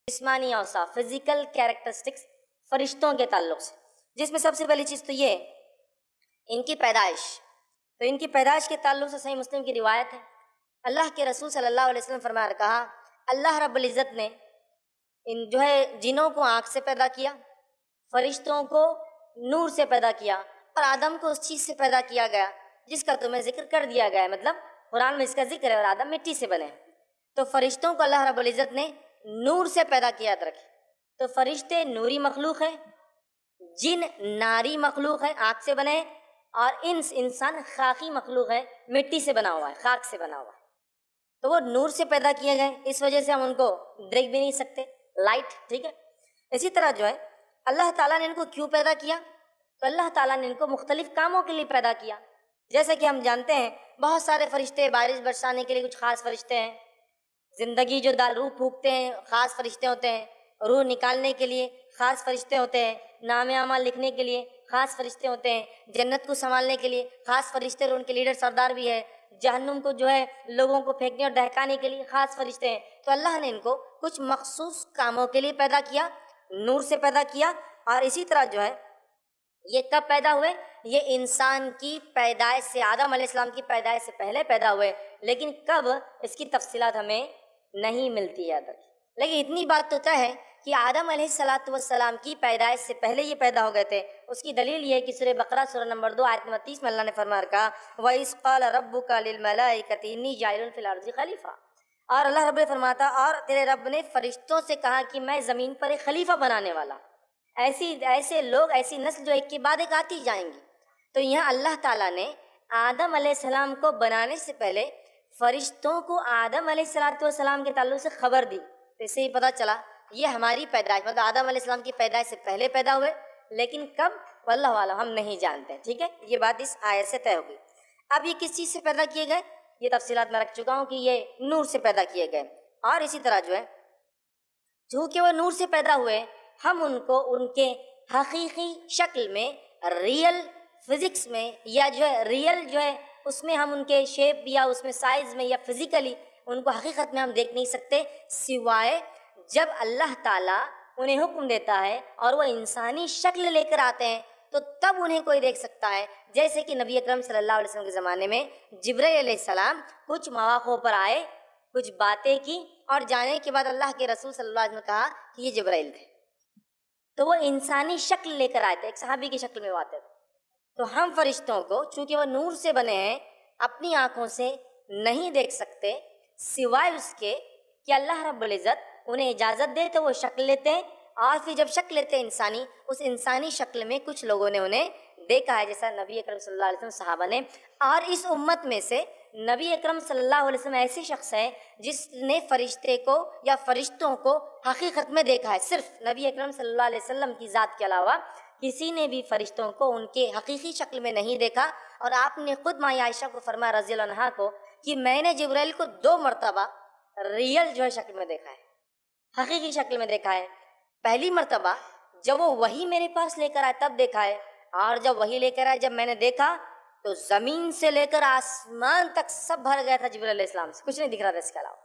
جسمانی اوصاف، physical characteristics فرشتوں کے تعلق سے، جس میں سب سے پہلی چیز تو یہ ان کی پیدائش۔ تو ان کی پیدائش کے تعلق سے صحیح مسلم کی روایت ہے، اللہ کے رسول صلی اللہ علیہ وسلم فرمایا کہا اللہ رب العزت نے ان جنوں کو آنکھ سے پیدا کیا، فرشتوں کو نور سے پیدا کیا، اور آدم کو اس چیز سے پیدا کیا گیا جس کا تمہیں ذکر کر دیا گیا ہے، مطلب قرآن میں اس کا ذکر ہے، اور آدم مٹی سے بنے۔ تو فرشتوں کو اللہ رب العزت نے نور سے پیدا کیا، یاد رکھیں۔ تو فرشتے نوری مخلوق ہے، جن ناری مخلوق ہے، آنکھ سے بنے، اور انسان خاکی مخلوق ہے، مٹی سے بنا ہوا ہے، خاک سے بنا ہوا ہے۔ تو وہ نور سے پیدا کیے گئے، اس وجہ سے ہم ان کو دیکھ بھی نہیں سکتے، لائٹ، ٹھیک ہے۔ اسی طرح اللہ تعالیٰ نے ان کو کیوں پیدا کیا؟ تو اللہ تعالیٰ نے ان کو مختلف کاموں کے لیے پیدا کیا۔ جیسے کہ ہم جانتے ہیں بہت سارے فرشتے، بارش برسانے کے لیے کچھ خاص فرشتے ہیں، زندگی روح پھونکتے ہیں خاص فرشتے ہوتے ہیں، روح نکالنے کے لیے خاص فرشتے ہوتے ہیں، نام اعمال لکھنے کے لیے خاص فرشتے ہوتے ہیں، جنت کو سنبھالنے کے لیے خاص فرشتے، اور ان کے لیڈر سردار بھی ہے، جہنم کو لوگوں کو پھینکنے اور دہکانے کے لیے خاص فرشتے ہیں۔ تو اللہ نے ان کو کچھ مخصوص کاموں کے لیے پیدا کیا، نور سے پیدا کیا۔ اور اسی طرح یہ کب پیدا ہوئے؟ یہ انسان کی پیدائش سے، آدم علیہ السلام کی پیدائش سے پہلے پیدا ہوئے، لیکن کب اس کی تفصیلات ہمیں نہیں ملتی ہے۔ لیکن اتنی بات تو طے ہے کہ آدم علیہ السلام کی پیدائش سے پہلے یہ پیدا ہو گئے تھے۔ اس کی دلیل یہ ہے کہ سورہ بقرہ سورہ نمبر 2 آیت نمبر 30 میں اللہ نے فرمایا کہا وَإِذْ قَالَ رَبُّكَ لِلْمَلَائِكَةِ إِنِّي جَاعِلٌ فِي الْأَرْضِ خَلِيفَةً، اور اللہ رب فرماتا اور تیرے رب نے فرشتوں سے کہا کہ میں زمین پر ایک خلیفہ بنانے والا، ایسے لوگ، ایسی نسل جو ایک کے بعد ایک آتی جائیں گی۔ تو یہاں اللہ تعالیٰ نے آدم علیہ السلام کو بنانے سے پہلے فرشتوں کو آدم علیہ السلام کے تعلق سے خبر دی۔ تو اس سے ہی پتہ چلا یہ ہماری پیدائش، مطلب آدم علیہ السلام کی پیدائش سے پہلے پیدا ہوئے، لیکن کب واللہ اعلم ہم نہیں جانتے، ٹھیک ہے۔ یہ بات اس آیت سے طے ہوگی۔ اب یہ کس چیز سے پیدا کیے گئے؟ یہ تفصیلات میں رکھ چکا ہوں کہ یہ نور سے پیدا کیے گئے۔ اور اسی طرح چونکہ وہ نور سے پیدا ہوئے، ہم ان کو ان کے حقیقی شکل میں، ریئل فزکس میں، یا ریئل اس میں ہم ان کے شیپ یا اس میں سائز میں یا فزیکلی ان کو حقیقت میں ہم دیکھ نہیں سکتے، سوائے جب اللہ تعالیٰ انہیں حکم دیتا ہے اور وہ انسانی شکل لے کر آتے ہیں تو تب انہیں کوئی دیکھ سکتا ہے۔ جیسے کہ نبی اکرم صلی اللہ علیہ وسلم کے زمانے میں جبرائیل علیہ السلام کچھ مواقع پر آئے، کچھ باتیں کی، اور جانے کے بعد اللہ کے رسول صلی اللہ علیہ وسلم نے کہا کہ یہ جبرائیل تھے۔ تو وہ انسانی شکل لے کر آئے تھے، ایک صحابی کی شکل میں وہ آتے تھے۔ تو ہم فرشتوں کو چونکہ وہ نور سے بنے ہیں اپنی آنکھوں سے نہیں دیکھ سکتے، سوائے اس کے کہ اللہ رب العزت انہیں اجازت دے تو وہ شکل لیتے ہیں، اور پھر جب شکل لیتے ہیں انسانی، اس انسانی شکل میں کچھ لوگوں نے انہیں دیکھا ہے، جیسا نبی اکرم صلی اللہ علیہ وسلم صحابہ نے۔ اور اس امت میں سے نبی اکرم صلی اللہ علیہ وسلم ایسے شخص ہیں جس نے فرشتے کو یا فرشتوں کو حقیقت میں دیکھا ہے۔ صرف نبی اکرم صلی اللہ علیہ وسلم کی ذات کے علاوہ کسی نے بھی فرشتوں کو ان کے حقیقی شکل میں نہیں دیکھا۔ اور آپ نے خود ماں عائشہ کو فرمایا رضی اللہ عنہا کو کہ میں نے جبرائیل کو 2 مرتبہ ریئل شکل میں دیکھا ہے، حقیقی شکل میں دیکھا ہے۔ پہلی مرتبہ جب وہ وحی میرے پاس لے کر آئے تب دیکھا ہے، اور جب وحی لے کر آئے جب میں نے دیکھا تو زمین سے لے کر آسمان تک سب بھر گیا تھا جبرائیل علیہ السلام سے، کچھ نہیں دکھ رہا تھا اس کے علاوہ،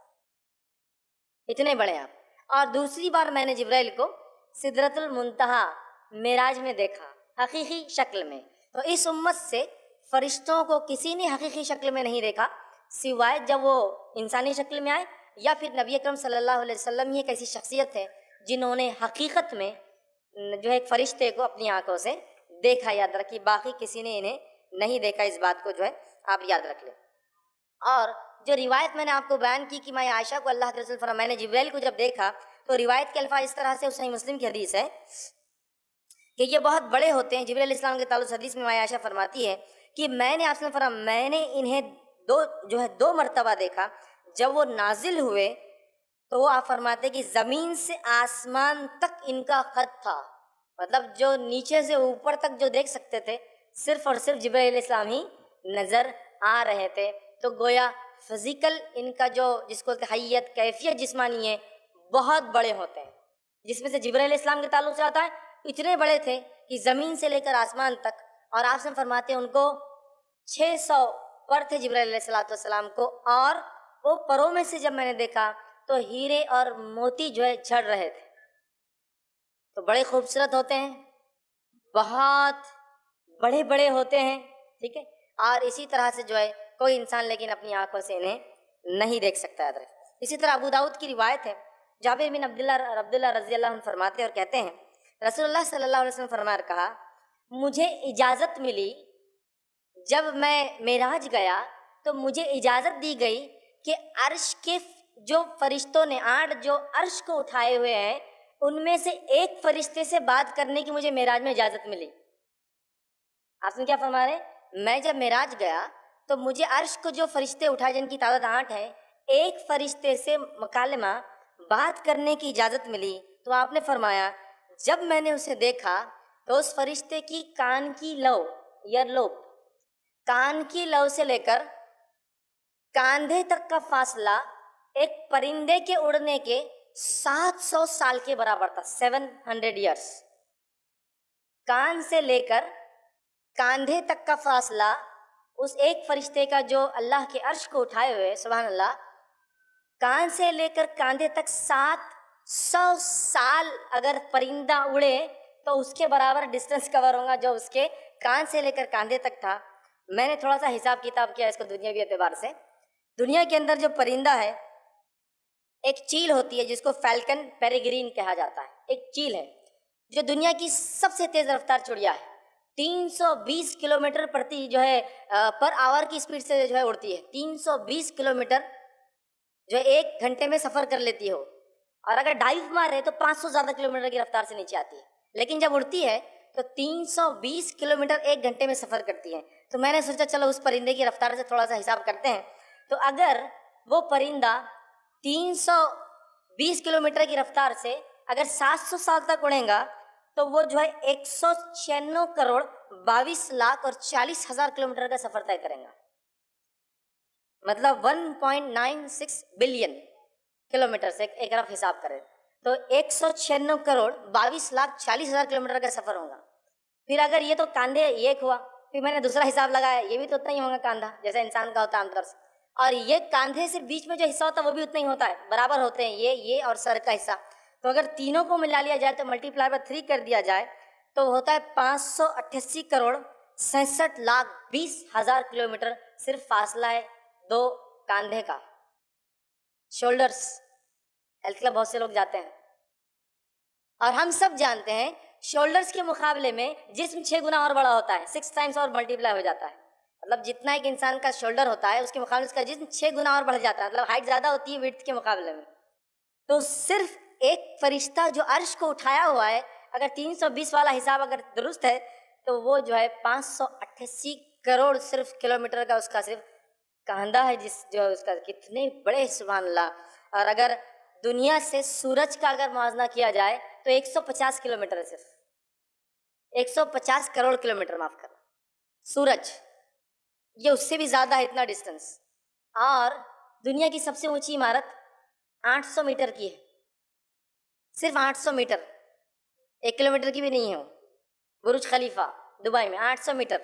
اتنے بڑے آپ۔ اور دوسری بار میں نے جبرائیل کو سدرۃ المنتہا معراج میں دیکھا، حقیقی شکل میں۔ تو اس امت سے فرشتوں کو کسی نے حقیقی شکل میں نہیں دیکھا، سوائے جب وہ انسانی شکل میں آئے، یا پھر نبی اکرم صلی اللہ علیہ وسلم ہی ایک ایسی شخصیت ہے جنہوں نے حقیقت میں ایک فرشتے کو اپنی آنکھوں سے دیکھا۔ یاد رکھیے باقی کسی نے انہیں نہیں دیکھا، اس بات کو آپ یاد رکھ لیں۔ اور جو روایت میں نے آپ کو بیان کی کہ میں عائشہ کو اللہ کے رسول فرمایا میں نے جبرائیل کو جب دیکھا، تو روایت کے الفاظ اس طرح سے، صحیح مسلم کی حدیث ہے کہ یہ بہت بڑے ہوتے ہیں۔ جبرائیل علیہ السلام کے تعلق حدیث میں عائشہ فرماتی ہے کہ میں نے آپ سے فرمایا میں نے انہیں 2 مرتبہ دیکھا۔ جب وہ نازل ہوئے تو وہ آپ فرماتے کہ زمین سے آسمان تک ان کا خط تھا، مطلب جو نیچے سے اوپر تک جو دیکھ سکتے تھے صرف اور صرف جبرائیل علیہ السلام ہی نظر آ رہے تھے۔ تو گویا فزیکل ان کا جس کو حیت، کیفیت جسمانی ہے، بہت بڑے ہوتے ہیں، جس میں سے جبرائیل علیہ السلام کے تعلق سے آتا ہے اتنے بڑے تھے کہ زمین سے لے کر آسمان تک۔ اور آپ سے فرماتے ہیں ان کو 600 پر تھے جبرائیل علیہ السلام کو، اور وہ پروں میں سے جب میں نے دیکھا تو ہیرے اور موتی جو ہے جھڑ رہے تھے. تو بڑے خوبصورت ہوتے ہیں, بہت بڑے بڑے ہوتے ہیں, ٹھیک ہے, اور اسی طرح سے جو ہے کوئی انسان لیکن اپنی آنکھوں سے انہیں نہیں دیکھ سکتا ہے. اسی طرح ابو داؤد کی روایت ہے, جابر بن عبداللہ رضی اللہ عنہ فرماتے ہیں اور کہتے ہیں رسول اللہ صلی اللہ علیہ وسلم فرمایا کہا, مجھے اجازت ملی جب میں معراج گیا تو مجھے اجازت دی گئی کہ عرش کے جو فرشتوں نے 8 جو عرش کو اٹھائے ہوئے ہیں ان میں سے ایک فرشتے سے بات کرنے کی مجھے معراج میں اجازت ملی. آپ نے کیا فرما رہے ہیں, میں جب معراج گیا تو مجھے عرش کو جو فرشتے اٹھائے جن کی تعداد 8 ہے, ایک فرشتے سے مکالمہ بات کرنے کی اجازت ملی. تو آپ نے فرمایا جب میں نے اسے دیکھا تو اس فرشتے کی کان کی لو, ایئر لوب, کان کی لو سے لے کر کاندھے تک کا فاصلہ ایک پرندے کے اڑنے کے 700 سال کے برابر تھا. 700 ایئرس. کان سے لے کر کاندھے تک کا فاصلہ اس ایک فرشتے کا جو اللہ کے عرش کو اٹھائے ہوئے, سبحان اللہ, کان سے لے کر کاندھے تک 700 سال اگر پرندہ اڑے تو اس کے برابر ڈسٹینس کور ہوگا جو اس کے کان سے لے کر کاندھے تک تھا. میں نے تھوڑا سا حساب کتاب کیا اس کو دنیاوی اعتبار سے. دنیا کے اندر جو پرندہ ہے, ایک چیل ہوتی ہے جس کو فیلکن پیریگرین کہا جاتا ہے, ایک چیل ہے جو دنیا کی سب سے تیز رفتار چڑیا ہے. 320 کلومیٹر پرتی جو ہے پر آور کی اسپیڈ سے جو ہے اڑتی ہے. 320 کلومیٹر جو ہے 1 گھنٹے میں سفر کر لیتی ہو, اور اگر ڈائیو مارے تو 500 زیادہ کلومیٹر کی رفتار سے نیچے آتی ہے, لیکن جب اڑتی ہے تو 320 کلومیٹر 1 گھنٹے میں سفر کرتی ہے. تو میں نے سوچا چلو اس پرندے کی رفتار سے تھوڑا سا حساب کرتے ہیں. تو اگر وہ پرندہ 320 کلومیٹر کی رفتار سے اگر 700 سال تک اڑے گا تو وہ جو ہے 196 کروڑ 22 لاکھ اور 40 ہزار کلومیٹر کا سفر طے کریں گا. مطلب 1.96 بلین کلومیٹر سے ایک رف حساب کریں تو 196 کروڑ 22 لاکھ 40 ہزار کلومیٹر کا سفر ہوگا. پھر اگر یہ تو کاندھے ایک ہوا, پھر میں نے دوسرا حساب لگایا, یہ بھی تو اتنا ہی ہوگا کاندھا جیسا انسان کا ہوتا ہے عام طور سے, اور یہ کاندھے سے بیچ میں جو حصہ ہوتا ہے وہ بھی اتنا ہی ہوتا ہے, برابر ہوتے ہیں یہ اور سر کا حصہ. تو اگر تینوں کو ملا لیا جائے تو ملٹی پلائی بائی 3 کر دیا جائے تو ہوتا ہے 588 کروڑ 67 لاکھ 20 ہزار کلومیٹر صرف فاصلہ ہے 2 کاندھے کا. شولڈرس, ہیلتھ کلب بہت سے لوگ جاتے ہیں, اور ہم سب جانتے ہیں شولڈرس کے مقابلے میں جسم 6 گنا اور بڑا ہوتا ہے, 6 ٹائمز اور ملٹی پلائی ہو جاتا ہے. مطلب جتنا ایک انسان کا شولڈر ہوتا ہے اس کے مقابلے اس کا جسم 6 گنا اور بڑھ جاتا ہے, مطلب ہائٹ زیادہ ہوتی ہے ویڈتھ کے مقابلے میں. تو صرف ایک فرشتہ جو عرش کو اٹھایا ہوا ہے, اگر 320 والا حساب اگر درست ہے تو وہ جو ہے 588 کروڑ صرف کلومیٹر کا اس کا صرف کاندھا ہے, جس جو اس کا کتنے بڑے, سبحان اللہ. اور اگر دنیا سے سورج کا اگر موازنہ کیا جائے تو 150 کلومیٹر ہے, صرف 150 کروڑ کلومیٹر, معاف کرنا, سورج یہ اس سے بھی زیادہ ہے اتنا ڈسٹینس. اور دنیا کی سب سے اونچی عمارت 800 میٹر کی ہے, صرف 800 میٹر, 1 کلومیٹر کی بھی نہیں ہے. برج خلیفہ دبئی میں 800 میٹر,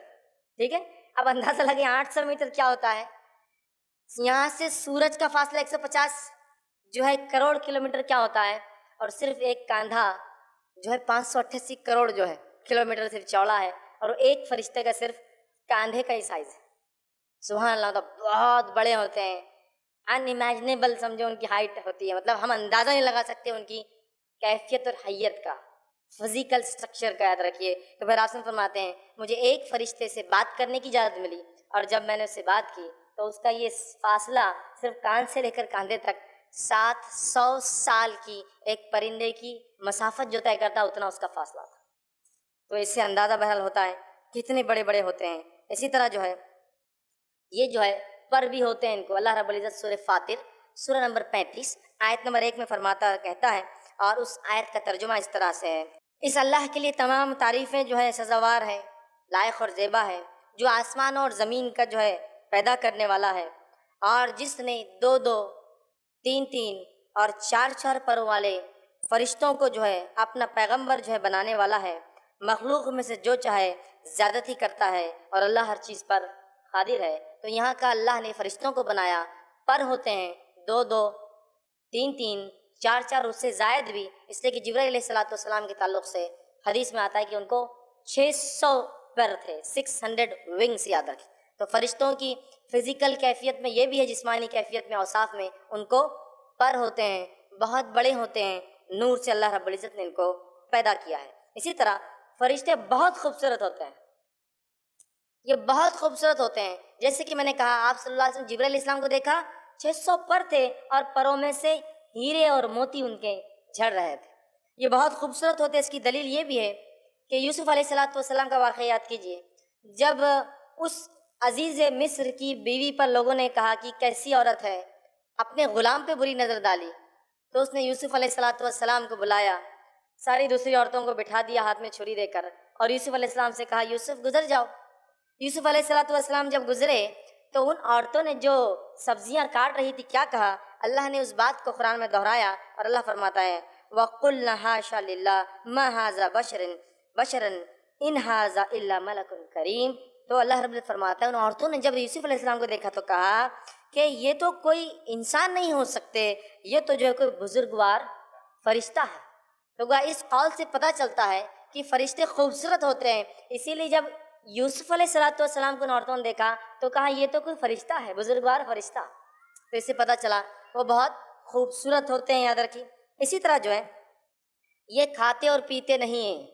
ٹھیک ہے. اب اندازہ لگے 800 میٹر کیا ہوتا ہے, یہاں سے سورج کا فاصلہ 150 جو ہے کروڑ کلومیٹر کیا ہوتا ہے, اور صرف ایک کاندھا جو ہے 588 کروڑ جو ہے کلومیٹر صرف چوڑا ہے, اور ایک فرشتے کا صرف کاندھے کا ہی سائز ہے. سبحان اللہ, تو بہت بڑے ہوتے ہیں, ان امیجنیبل سمجھو ان کی ہائٹ ہوتی ہے, مطلب ہم اندازہ نہیں لگا سکتے ان کی کیفیت اور حیت کا, فزیکل سٹرکچر کا. یاد رکھیے تو پھر آپ فرماتے ہیں مجھے ایک فرشتے سے بات کرنے کی اجازت ملی, اور جب میں نے اس سے بات کی تو اس کا یہ فاصلہ صرف کان سے لے کر کاندھے تک 700 سال کی ایک پرندے کی مسافت جو طے کرتا اتنا اس کا فاصلہ تھا. تو اس سے اندازہ بہرحال ہوتا ہے کتنے بڑے بڑے ہوتے ہیں. اسی طرح جو ہے یہ جو ہے پر بھی ہوتے ہیں, ان کو اللہ رب العزت سورہ فاطر سورہ نمبر 35 آیت نمبر 1 میں فرماتا کہتا ہے, اور اس آیت کا ترجمہ اس طرح سے ہے, اس اللہ کے لیے تمام تعریفیں جو ہے سزاوار ہے, لائق اور زیبا ہے, جو آسمان اور زمین کا جو ہے پیدا کرنے والا ہے, اور جس نے 2-2 3-3 اور 4-4 پروں والے فرشتوں کو جو ہے اپنا پیغمبر جو ہے بنانے والا ہے. مخلوق میں سے جو چاہے زیادتی کرتا ہے, اور اللہ ہر چیز پر قادر ہے. تو یہاں کا اللہ نے فرشتوں کو بنایا, پر ہوتے ہیں 2-2 تین تین چار چار اس سے زائد بھی، اس لیے کہ جبرائیل علیہ السلام کے تعلق سے حدیث میں آتا ہے کہ ان کو 600 پر تھے، 600 ونگس یاد رکھیں۔ تو فرشتوں کی فزیکل کیفیت میں یہ بھی ہے، جسمانی کیفیت میں، اوصاف میں ان کو پر ہوتے ہیں، بہت بڑے ہوتے ہیں، نور سے اللہ رب العزت نے ان کو پیدا کیا ہے۔ اسی طرح فرشتے بہت خوبصورت ہوتے ہیں، یہ بہت خوبصورت ہوتے ہیں۔ جیسے کہ میں نے کہا، آپ صلی اللہ علیہ وسلم جبرائیل علیہ السلام کو دیکھا، 600 پر تھے اور پروں میں سے ہیرے اور موتی ان کے جھڑ رہے تھے۔ یہ بہت خوبصورت ہوتے ہیں۔ اس کی دلیل یہ بھی ہے کہ یوسف علیہ السلام کا واقعہ یاد کیجئے، جب اس عزیز مصر کی بیوی پر لوگوں نے کہا کہ کیسی عورت ہے، اپنے غلام پہ بری نظر ڈالی، تو اس نے یوسف علیہ السلام کو بلایا، ساری دوسری عورتوں کو بٹھا دیا ہاتھ میں چھری دے کر، اور یوسف علیہ السلام سے کہا یوسف گزر جاؤ۔ یوسف علیہ السلام جب گزرے تو ان عورتوں نے جو سبزیاں کاٹ رہی تھی کیا کہا، اللہ نے اس بات کو قرآن میں دہرایا، اور اللہ فرماتا ہے وَقُلْنَا حَاشَا لِلَّهِ مَا هَٰذَا بَشَرًا إِنْ هَٰذَا إِلَّا مَلَكٌ کریم۔ تو اللہ رب العزت فرماتا ہے ان عورتوں نے جب یوسف علیہ السلام کو دیکھا تو کہا کہ یہ تو کوئی انسان نہیں ہو سکتے، یہ تو جو ہے کوئی بزرگوار فرشتہ ہے۔ تو اس قول سے پتہ چلتا ہے کہ فرشتے خوبصورت ہوتے ہیں، اسی لیے جب یوسف علیہ السلام کو ان عورتوں نے دیکھا تو کہا یہ تو کوئی فرشتہ ہے، بزرگوار فرشتہ۔ تو اس سے پتہ چلا وہ بہت خوبصورت ہوتے ہیں، یاد رکھیے۔ اسی طرح جو ہے یہ کھاتے اور پیتے نہیں ہیں،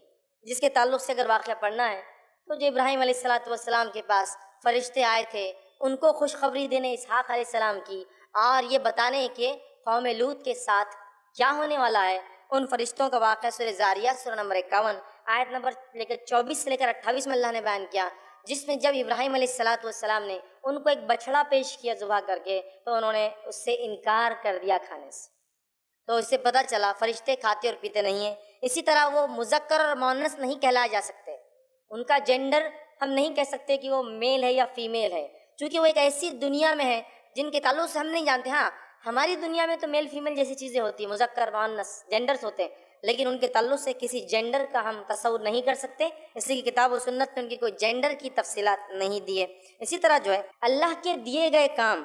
جس کے تعلق سے اگر واقعہ پڑھنا ہے تو جو ابراہیم علیہ السلام کے پاس فرشتے آئے تھے، ان کو خوشخبری دینے اسحاق علیہ السلام کی، اور یہ بتانے کہ قوم لوط کے ساتھ کیا ہونے والا ہے، ان فرشتوں کا واقعہ سورہ زاریات سورہ نمبر 51 آیت نمبر 24 سے لے کر 28 میں اللہ نے بیان کیا، جس میں جب ابراہیم علیہ السلام نے ان کو ایک بچڑا پیش کیا ذبح کر کے، تو انہوں نے اس سے انکار کر دیا کھانے سے۔ تو اس سے پتہ چلا فرشتے کھاتے اور پیتے نہیں ہیں۔ اسی طرح وہ مذکر اور مؤنث نہیں کہلائے جا سکتے، ان کا جینڈر ہم نہیں کہہ سکتے کہ وہ میل ہے یا فیمیل ہے، چونکہ وہ ایک ایسی دنیا میں ہے جن کے تعلق سے ہم نہیں جانتے۔ ہاں، ہماری دنیا میں تو میل فیمیل جیسی چیزیں ہوتی ہیں، مذکر مؤنث جینڈرز ہوتے ہیں، لیکن ان کے تعلق سے کسی جینڈر کا ہم تصور نہیں کر سکتے، اس لیے کہ کتاب و سنت میں ان کی کوئی جینڈر کی تفصیلات نہیں دی ہے۔ اسی طرح جو ہے اللہ کے دیے گئے کام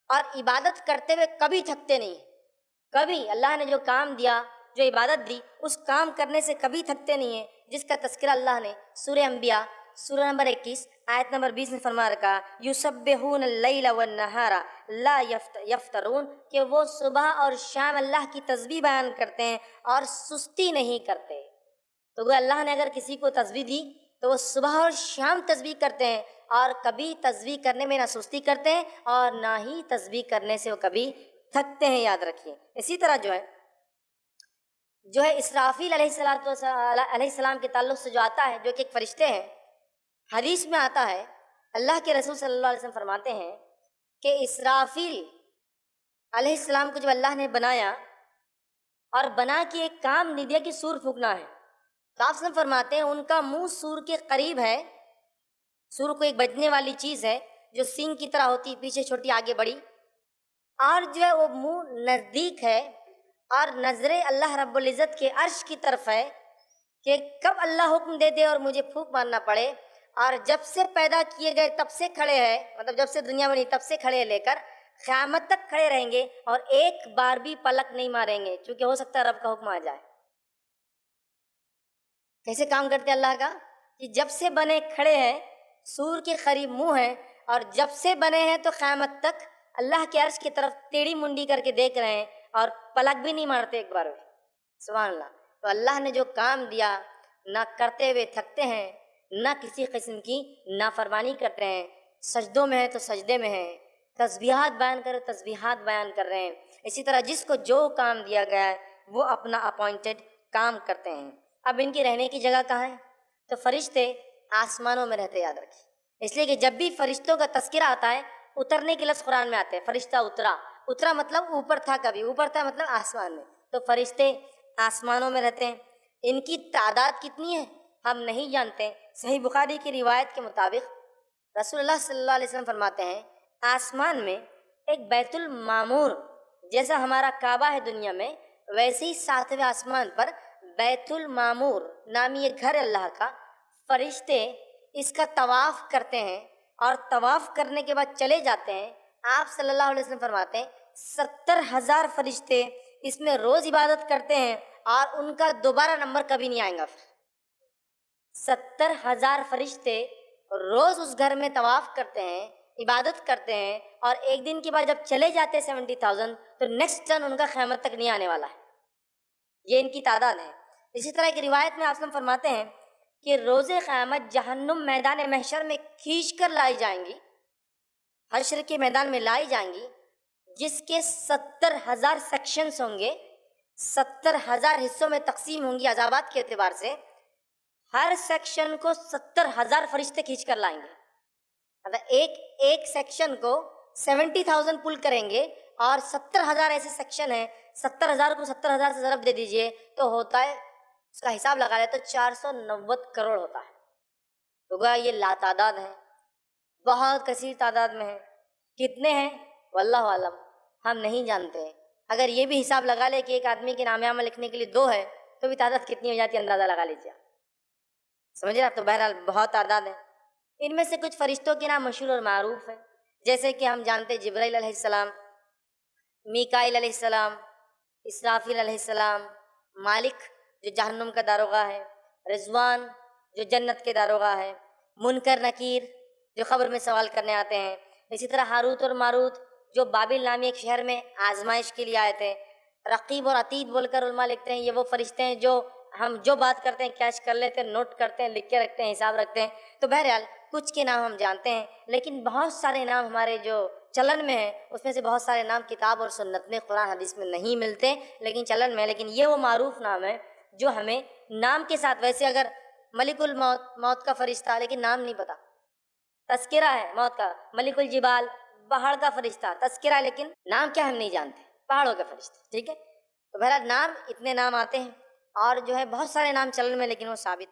اور عبادت کرتے ہوئے کبھی تھکتے نہیں، کبھی اللہ نے جو کام دیا، جو عبادت دی، اس کام کرنے سے کبھی تھکتے نہیں ہیں، جس کا تذکرہ اللہ نے سورہ انبیاء سورہ نمبر 21 آیت نمبر 20 میں فرما رکھا، یسبحون اللیل والنہار لا یفترون، کہ وہ صبح اور شام اللہ کی تسبیح بیان کرتے ہیں اور سستی نہیں کرتے۔ تو وہ اللہ نے اگر کسی کو تسبیح دی تو وہ صبح اور شام تسبیح کرتے ہیں، اور کبھی تسبیح کرنے میں نہ سستی کرتے ہیں اور نہ ہی تسبیح کرنے سے وہ کبھی تھکتے ہیں، یاد رکھیے۔ اسی طرح جو ہے اسرافیل علیہ السلام کے تعلق سے جو آتا ہے، جو کہ ایک فرشتے ہیں، حدیث میں آتا ہے اللہ کے رسول صلی اللہ علیہ وسلم فرماتے ہیں کہ اسرافیل علیہ السلام کو جب اللہ نے بنایا اور بنا کے ایک کام نہیں دیا کہ سور پھونکنا ہے، تو آپ وسلم فرماتے ہیں ان کا منہ سور کے قریب ہے۔ سور کو ایک بجنے والی چیز ہے جو سینگ کی طرح ہوتی، پیچھے چھوٹی آگے بڑی، اور جو ہے وہ منہ نزدیک ہے، اور نظریں اللہ رب العزت کے عرش کی طرف ہے کہ کب اللہ حکم دے دے اور مجھے پھونک مارنا پڑے، اور جب سے پیدا کیے گئے تب سے کھڑے ہیں، مطلب جب سے دنیا بنی تب سے کھڑے لے کر قیامت تک کھڑے رہیں گے، اور ایک بار بھی پلک نہیں ماریں گے، چونکہ ہو سکتا ہے رب کا حکم آ جائے۔ کیسے کام کرتے اللہ کا کہ جب سے بنے کھڑے ہیں، سور کے قریب منہ ہے، اور جب سے بنے ہیں تو قیامت تک اللہ کے عرش کی طرف ٹیڑھی منڈی کر کے دیکھ رہے ہیں، اور پلک بھی نہیں مارتے ایک بار بھی۔ سبحان اللہ۔ تو اللہ نے جو کام دیا، نہ کرتے ہوئے تھکتے ہیں، نہ کسی قسم کی نافرمانی کرتے ہیں، سجدوں میں ہے تو سجدے میں ہیں، تسبیحات بیان کرے تسبیحات بیان کر رہے ہیں۔ اسی طرح جس کو جو کام دیا گیا ہے وہ اپنا اپوائنٹڈ کام کرتے ہیں۔ اب ان کی رہنے کی جگہ کہاں ہے؟ تو فرشتے آسمانوں میں رہتے، یاد رکھیے۔ اس لیے کہ جب بھی فرشتوں کا تذکرہ آتا ہے، اترنے کے لفظ قرآن میں آتے ہیں، فرشتہ اترا، اترا مطلب اوپر تھا، کبھی اوپر تھا مطلب آسمان میں، تو فرشتے آسمانوں میں رہتے ہیں۔ ان کی تعداد کتنی ہے ہم نہیں جانتے۔ صحیح بخاری کی روایت کے مطابق رسول اللہ صلی اللہ علیہ وسلم فرماتے ہیں آسمان میں ایک بیت المعمور جیسا ہمارا کعبہ ہے دنیا میں، ویسے ہی 7ویں آسمان پر بیت المعمور نامی ایک گھر اللہ کا، فرشتے اس کا طواف کرتے ہیں، اور طواف کرنے کے بعد چلے جاتے ہیں۔ آپ صلی اللہ علیہ وسلم فرماتے ہیں 70,000 فرشتے اس میں روز عبادت کرتے ہیں اور ان کا دوبارہ نمبر کبھی نہیں آئے گا۔ 70,000 فرشتے روز اس گھر میں طواف کرتے ہیں، عبادت کرتے ہیں، اور ایک دن کے بعد جب چلے جاتے ہیں 70,000 تو نیکسٹ ٹرن ان کا قیامت تک نہیں آنے والا ہے۔ یہ ان کی تعداد ہے۔ اسی طرح ایک روایت میں آپ فرماتے ہیں کہ روز قیامت جہنم میدان محشر میں کھینچ کر لائی جائیں گی، حشر کے میدان میں لائی جائیں گی، جس کے 70,000 سیکشنز ہوں گے، 70,000 حصوں میں تقسیم ہوں گی عذابات کے اعتبار سے۔ ہر سیکشن کو 70,000 فرشتے کھینچ کر لائیں گے۔ مطلب ایک سیکشن کو 70,000 پل کریں گے، اور 70,000 ایسے سیکشن ہیں، 70,000 کو 70,000 سے ضرب دے دیجئے تو ہوتا ہے، اس کا حساب لگا لیں تو 490 کروڑ ہوتا ہے۔ تو گویا یہ لاتعداد ہیں، بہت کثیر تعداد میں ہیں۔ کتنے ہیں واللہ عالم، ہم نہیں جانتے۔ اگر یہ بھی حساب لگا لے کہ ایک آدمی کے نام عمل لکھنے کے لیے 2 ہے تو بھی تعداد کتنی ہو جاتی ہے، اندازہ لگا لیجیے، سمجھ رہے آپ؟ تو بہرحال بہت تعداد ہے۔ ان میں سے کچھ فرشتوں کے نام مشہور اور معروف ہیں، جیسے کہ ہم جانتے جبرائیل علیہ السلام، میکائیل علیہ السلام، اسرافیل علیہ السلام، مالک جو جہنم کا داروغہ ہے، رضوان جو جنت کے داروغہ ہے، منکر نکیر جو قبر میں سوال کرنے آتے ہیں، اسی طرح ہاروت اور ماروت جو بابل نامی ایک شہر میں آزمائش کے لیے آئے تھے، رقیب اور عتید بول کر علماء لکھتے ہیں یہ وہ فرشتے ہیں جو ہم جو بات کرتے ہیں کیچ کر لیتے ہیں، نوٹ کرتے ہیں، لکھ کے رکھتے ہیں، حساب رکھتے ہیں۔ تو بہرحال کچھ کے نام ہم جانتے ہیں، لیکن بہت سارے نام ہمارے جو چلن میں ہیں اس میں سے بہت سارے نام کتاب اور سنت میں، قرآن حدیث میں نہیں ملتے، لیکن چلن میں۔ لیکن یہ وہ معروف نام ہے جو ہمیں نام کے ساتھ، ویسے اگر ملک الموت، موت کا فرشتہ، لیکن نام نہیں پتا، تذکرہ ہے موت کا، ملک الجبال پہاڑ کا فرشتہ، تذکرہ ہے لیکن نام کیا ہم نہیں جانتے، پہاڑوں کا فرشتہ، ٹھیک ہے۔ تو بہرحال نام، اتنے نام آتے ہیں، اور جو ہے بہت سارے نام چلن میں لیکن وہ ثابت نہیں۔